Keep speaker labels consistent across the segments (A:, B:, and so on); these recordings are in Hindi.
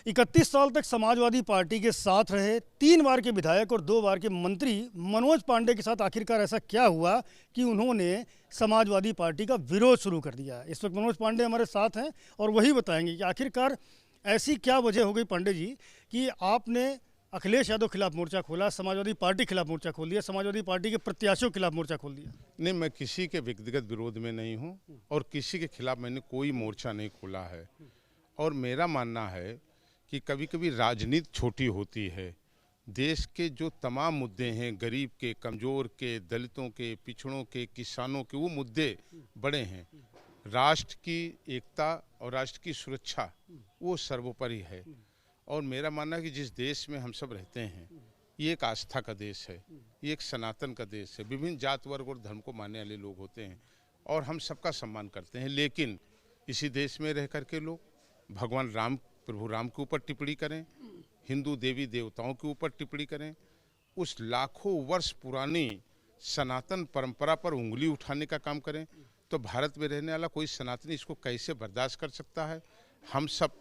A: 31 साल तक समाजवादी पार्टी के साथ रहे, 3 बार के विधायक और 2 बार के मंत्री मनोज पांडे के साथ आखिरकार ऐसा क्या हुआ कि उन्होंने समाजवादी पार्टी का विरोध शुरू कर दिया। इस वक्त मनोज पांडे हमारे साथ हैं और वही बताएंगे कि आखिरकार ऐसी क्या वजह हो गई पांडे जी कि आपने अखिलेश यादव खिलाफ मोर्चा खोला, समाजवादी पार्टी खिलाफ मोर्चा खोल दिया, समाजवादी पार्टी के प्रत्याशियों के खिलाफ मोर्चा खोल दिया।
B: नहीं, मैं किसी के व्यक्तिगत विरोध में नहीं हूँ और किसी के खिलाफ मैंने कोई मोर्चा नहीं खोला है। और मेरा मानना है कि कभी कभी राजनीति छोटी होती है। देश के जो तमाम मुद्दे हैं, गरीब के, कमज़ोर के, दलितों के, पिछड़ों के, किसानों के, वो मुद्दे बड़े हैं। राष्ट्र की एकता और राष्ट्र की सुरक्षा वो सर्वोपरि है। और मेरा मानना है कि जिस देश में हम सब रहते हैं, ये एक आस्था का देश है, ये एक सनातन का देश है। विभिन्न जात वर्ग और धर्म को मानने वाले लोग होते हैं और हम सबका सम्मान करते हैं। लेकिन इसी देश में रह करके लोग भगवान राम, प्रभु राम के ऊपर टिप्पणी करें, हिंदू देवी देवताओं के ऊपर टिप्पणी करें, उस लाखों वर्ष पुरानी सनातन परंपरा पर उंगली उठाने का काम करें, तो भारत में रहने वाला कोई सनातनी इसको कैसे बर्दाश्त कर सकता है। हम सब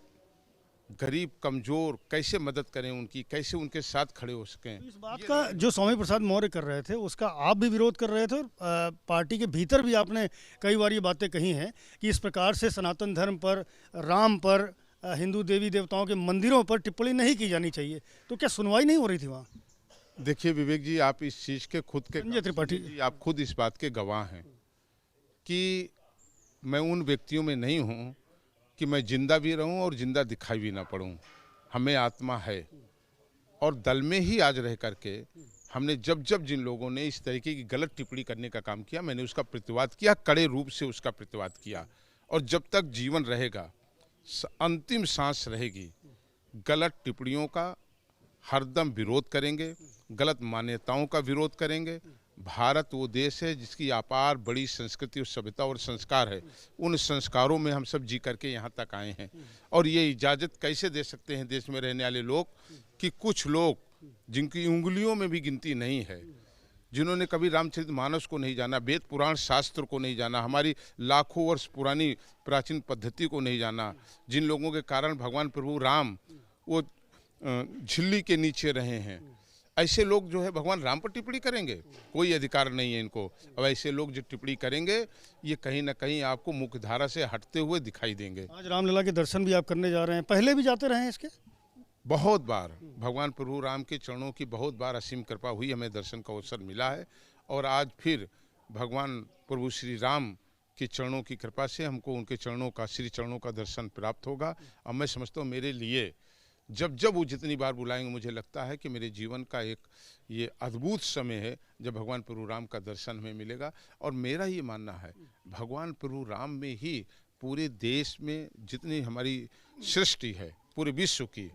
B: गरीब कमजोर कैसे मदद करें उनकी, कैसे उनके साथ खड़े हो सकें।
A: इस बात का जो स्वामी प्रसाद मौर्य कर रहे थे उसका आप भी विरोध कर रहे थे और पार्टी के भीतर भी आपने कई बार ये बातें कही हैं कि इस प्रकार से सनातन धर्म पर, राम पर, हिंदू देवी देवताओं के मंदिरों पर टिप्पणी नहीं की जानी चाहिए। तो क्या सुनवाई नहीं हो रही थी वहाँ?
B: देखिए विवेक जी, आप इस चीज़ के खुद के
A: संजय त्रिपाठी
B: जी, आप खुद इस बात के गवाह हैं कि मैं उन व्यक्तियों में नहीं हूँ कि मैं जिंदा भी रहूं और जिंदा दिखाई भी ना पड़ूं। हमें आत्मा है और दल में ही आज रह करके हमने जब जब जिन लोगों ने इस तरीके की गलत टिप्पणी करने का काम किया, मैंने उसका प्रतिवाद किया, कड़े रूप से उसका प्रतिवाद किया। और जब तक जीवन रहेगा, अंतिम सांस रहेगी, गलत टिप्पणियों का हरदम विरोध करेंगे, गलत मान्यताओं का विरोध करेंगे। भारत वो देश है जिसकी अपार बड़ी संस्कृति और सभ्यता और संस्कार है। उन संस्कारों में हम सब जी करके यहाँ तक आए हैं। और ये इजाज़त कैसे दे सकते हैं देश में रहने वाले लोग कि कुछ लोग जिनकी उंगलियों में भी गिनती नहीं है, जिन्होंने कभी रामचरितमानस को नहीं जाना, वेद पुराण शास्त्र को नहीं जाना, हमारी लाखों वर्ष पुरानी प्राचीन पद्धति को नहीं जाना, जिन लोगों के कारण भगवान प्रभु राम वो झिल्ली के नीचे रहे हैं, ऐसे लोग जो है भगवान राम पर टिप्पणी करेंगे? कोई अधिकार नहीं है इनको। अब ऐसे लोग जो टिप्पणी करेंगे ये कहीं ना कहीं आपको मुख्य धारा से हटते हुए दिखाई देंगे।
A: आज रामलला के दर्शन भी आप करने जा रहे हैं, पहले भी जाते रहे हैं इसके?
B: बहुत बार भगवान प्रभु राम के चरणों की बहुत बार असीम कृपा हुई, हमें दर्शन का अवसर मिला है। और आज फिर भगवान प्रभु श्री राम के चरणों की कृपा से हमको उनके चरणों का, श्री चरणों का दर्शन प्राप्त होगा। और मैं समझता हूँ मेरे लिए जब जब वो जितनी बार बुलाएंगे, मुझे लगता है कि मेरे जीवन का एक ये अद्भुत समय है जब भगवान प्रभु राम का दर्शन हमें मिलेगा। और मेरा ये मानना है भगवान प्रभु राम में ही पूरे देश में जितनी हमारी सृष्टि है, पूरे विश्व की,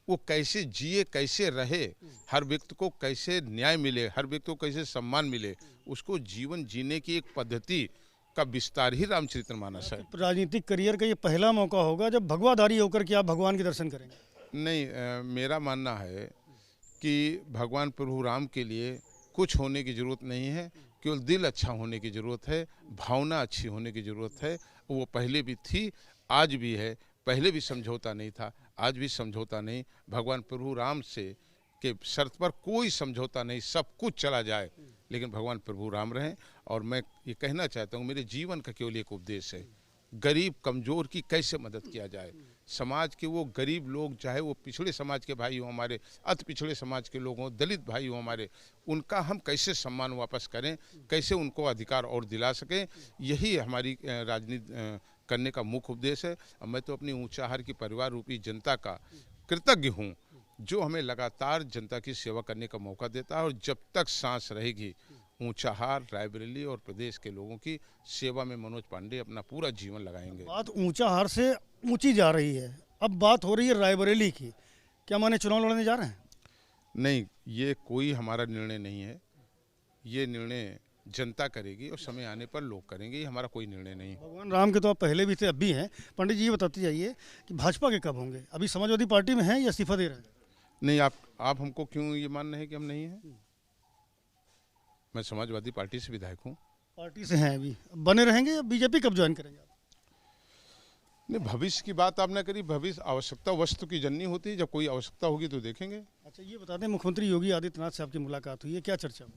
B: वो कैसे जिए, कैसे रहे, हर व्यक्ति को कैसे न्याय मिले, हर व्यक्ति को कैसे सम्मान मिले, उसको जीवन जीने की एक पद्धति का विस्तार ही रामचरितमानस है।
A: राजनीतिक करियर का ये पहला मौका होगा जब भगवाधारी होकर के आप भगवान के दर्शन करेंगे।
B: नहीं, मेरा मानना है कि भगवान प्रभु राम के लिए कुछ होने की ज़रूरत नहीं है, केवल दिल अच्छा होने की ज़रूरत है, भावना अच्छी होने की ज़रूरत है। वो पहले भी थी, आज भी है। पहले भी समझौता नहीं था, आज भी समझौता नहीं। भगवान प्रभु राम से के शर्त पर कोई समझौता नहीं, सब कुछ चला जाए लेकिन भगवान प्रभु राम रहें। और मैं ये कहना चाहता हूँ, मेरे जीवन का केवल एक उपदेश है, गरीब कमज़ोर की कैसे मदद किया जाए। समाज के वो गरीब लोग, चाहे वो पिछड़े समाज के भाई हों, हमारे अति पिछड़े समाज के लोग हों, दलित भाई हों हमारे, उनका हम कैसे सम्मान वापस करें, कैसे उनको अधिकार और दिला सकें, यही हमारी राजनीति करने का मुख्य उद्देश्य है। और मैं तो अपनी ऊंचाहार की परिवार रूपी जनता का कृतज्ञ हूँ जो हमें लगातार जनता की सेवा करने का मौका देता है। और जब तक सांस रहेगी, ऊंचाहार, रायबरेली और प्रदेश के लोगों की सेवा में मनोज पांडे अपना पूरा जीवन लगाएंगे।
A: बात ऊंचाहार से ऊंची जा रही है, अब बात हो रही है रायबरेली की। क्या माने चुनाव लड़ने जा रहे हैं?
B: नहीं, ये कोई हमारा निर्णय नहीं है, ये निर्णय जनता करेगी और समय आने पर लोग करेंगे, ये हमारा कोई निर्णय नहीं है।
A: भगवान राम के तो आप पहले भी थे, अब भी हैं। पंडित जी ये बताते जाइए कि भाजपा के कब होंगे? अभी समाजवादी पार्टी में हैं या इस्तीफा दे रहे हैं?
B: नहीं, आप हमको क्यों ये मान रहे हैं कि हम नहीं हैं? मैं समाजवादी पार्टी से विधायक हूँ।
A: पार्टी से हैं, अभी बने रहेंगे या बीजेपी कब ज्वाइन करेंगे आप?
B: नहीं, भविष्य की बात आपने करी। भविष्य आवश्यकता वस्तु की जननी होती है, जब कोई आवश्यकता होगी तो देखेंगे।
A: अच्छा, ये बता दें, मुख्यमंत्री योगी आदित्यनाथ से आपकी मुलाकात हुई है, क्या चर्चा हुई?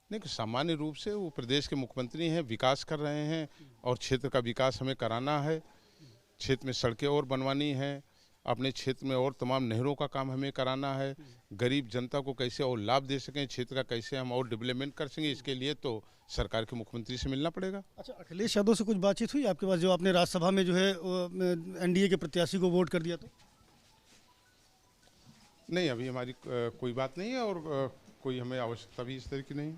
B: नहीं, सामान्य रूप से वो प्रदेश के मुख्यमंत्री हैं, विकास कर रहे हैं और क्षेत्र का विकास हमें कराना है। क्षेत्र में सड़कें और बनवानी हैं, अपने क्षेत्र में और तमाम नहरों का काम हमें कराना है। गरीब जनता को कैसे और लाभ दे सकें, क्षेत्र का कैसे हम और डेवलपमेंट कर सकें, इसके लिए तो सरकार के मुख्यमंत्री से मिलना पड़ेगा।
A: अच्छा, अखिलेश यादव से कुछ बातचीत हुई आपके पास, जो आपने राज्यसभा में जो है एनडीए के प्रत्याशी को वोट कर दिया? तो
B: नहीं, अभी हमारी कोई बात नहीं है और कोई हमें आवश्यकता भी इस तरह की नहीं।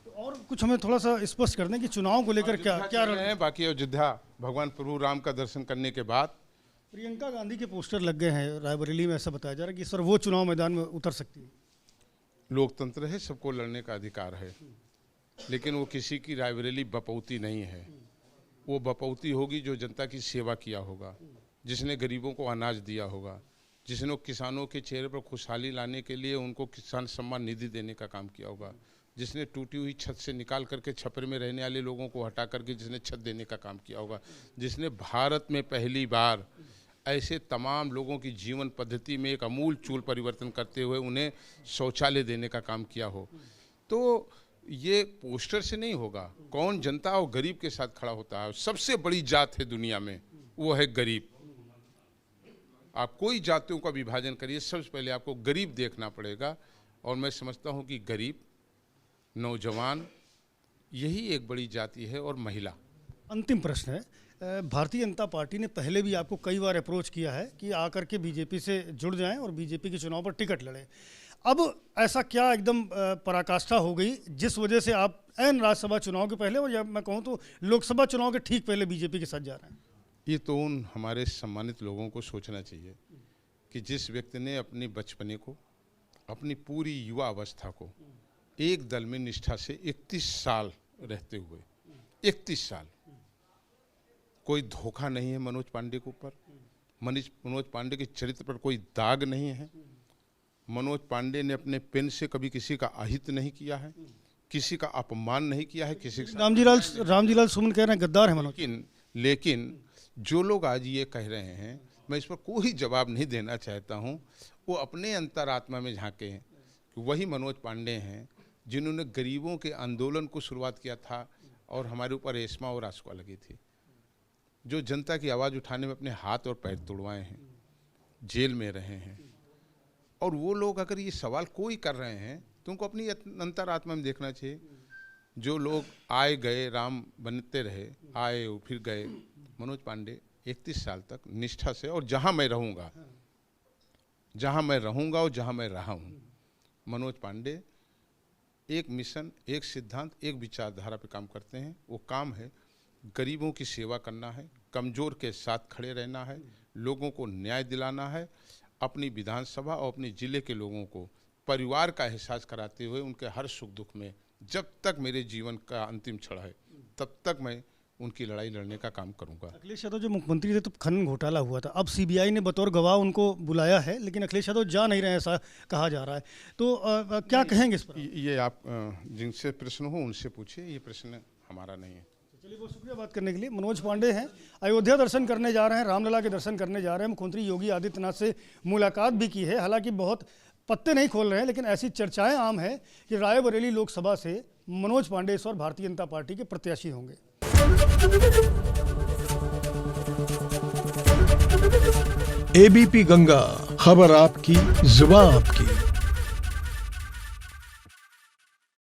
A: तो और कुछ हमें थोड़ा सा स्पष्ट कर दें कि चुनाव को लेकर क्या क्या
B: है। बाकी अयोध्या भगवान प्रभु राम का दर्शन करने के बाद
A: प्रियंका गांधी के पोस्टर लग गए हैं रायबरेली में, ऐसा बताया जा रहा है कि सर वो चुनाव मैदान में उतर सकती है।
B: लोकतंत्र है, सबको लड़ने का अधिकार है, लेकिन वो किसी की रायबरेली बपौती नहीं है। वो बपौती होगी जो जनता की सेवा किया होगा, जिसने गरीबों को अनाज दिया होगा, जिसने किसानों के चेहरे पर खुशहाली लाने के लिए उनको किसान सम्मान निधि देने का काम किया होगा, जिसने टूटी हुई छत से निकाल करके छप्पर में रहने वाले लोगों को हटा करके जिसने छत देने का काम किया होगा, जिसने भारत में पहली बार ऐसे तमाम लोगों की जीवन पद्धति में एक अमूल चूल परिवर्तन करते हुए उन्हें शौचालय देने का काम किया हो। तो ये पोस्टर से नहीं होगा। कौन जनता और गरीब के साथ खड़ा होता है? सबसे बड़ी जात है दुनिया में, वो है गरीब। आप कोई जातियों का विभाजन करिए, सबसे पहले आपको गरीब देखना पड़ेगा। और मैं समझता हूँ कि गरीब, नौजवान, यही एक बड़ी जाति है, और महिला।
A: अंतिम प्रश्न है, भारतीय जनता पार्टी ने पहले भी आपको कई बार अप्रोच किया है कि आकर के बीजेपी से जुड़ जाएं और बीजेपी के चुनाव पर टिकट लड़ें। अब ऐसा क्या एकदम पराकाष्ठा हो गई जिस वजह से आप ऐन राज्यसभा चुनाव के पहले, और या मैं कहूँ तो लोकसभा चुनाव के ठीक पहले बीजेपी के साथ जा रहे हैं?
B: ये तो उन हमारे सम्मानित लोगों को सोचना चाहिए कि जिस व्यक्ति ने अपने बचपने को, अपनी पूरी युवा अवस्था को एक दल में निष्ठा से 31 साल रहते हुए, 31 साल, कोई धोखा नहीं है मनोज पांडे के ऊपर, मनोज पांडे के चरित्र पर कोई दाग नहीं है। मनोज पांडे ने अपने पेन से कभी किसी का अहित नहीं किया है, किसी का अपमान नहीं किया है, किसी का।
A: रामजीलाल सुमन कह रहे हैं गद्दार है मनोज।
B: लेकिन जो लोग आज ये कह रहे हैं, मैं इस पर कोई जवाब नहीं देना चाहता हूँ। वो अपने अंतरात्मा में झांके हैं कि वही मनोज पांडे हैं जिन्होंने गरीबों के आंदोलन को शुरुआत किया था और हमारे ऊपर एस्मा और आंसुआ लगी थी, जो जनता की आवाज़ उठाने में अपने हाथ और पैर तोड़वाए हैं, जेल में रहे हैं। और वो लोग अगर ये सवाल कोई कर रहे हैं तो उनको अपनी अंतरात्मा में देखना चाहिए। जो लोग आए गए, राम बनते रहे, आए फिर गए। मनोज पांडे 31 साल तक निष्ठा से, और जहाँ मैं रहूँगा, जहाँ मैं रहूँगा और जहाँ मैं रहा हूँ, मनोज पांडे एक मिशन, एक सिद्धांत, एक विचारधारा पे काम करते हैं। वो काम है गरीबों की सेवा करना है, कमज़ोर के साथ खड़े रहना है, लोगों को न्याय दिलाना है, अपनी विधानसभा और अपने ज़िले के लोगों को परिवार का एहसास कराते हुए उनके हर सुख दुख में, जब तक मेरे जीवन का अंतिम क्षण है तब तक मैं उनकी लड़ाई लड़ने का काम करूंगा।
A: अखिलेश यादव जो मुख्यमंत्री थे तो खनन घोटाला हुआ था, अब सीबीआई ने बतौर गवाह उनको बुलाया है, लेकिन अखिलेश यादव जा नहीं रहे, ऐसा कहा जा रहा है। तो क्या कहेंगे इस पर?
B: ये आप जिनसे प्रश्न हो उनसे पूछिए, ये प्रश्न हमारा नहीं है।
A: चलिए, बहुत शुक्रिया बात करने के लिए। मनोज पांडे हैं, अयोध्या दर्शन करने जा रहे हैं, रामलला के दर्शन करने जा रहे हैं। मुख्यमंत्री योगी आदित्यनाथ से मुलाकात भी की है, हालांकि बहुत पत्ते नहीं खोल रहे हैं, लेकिन ऐसी चर्चाएं आम है कि रायबरेली लोकसभा से मनोज पांडे इस बार भारतीय जनता पार्टी के प्रत्याशी होंगे।
C: एबीपी गंगा, खबर आपकी, जुबान आपकी।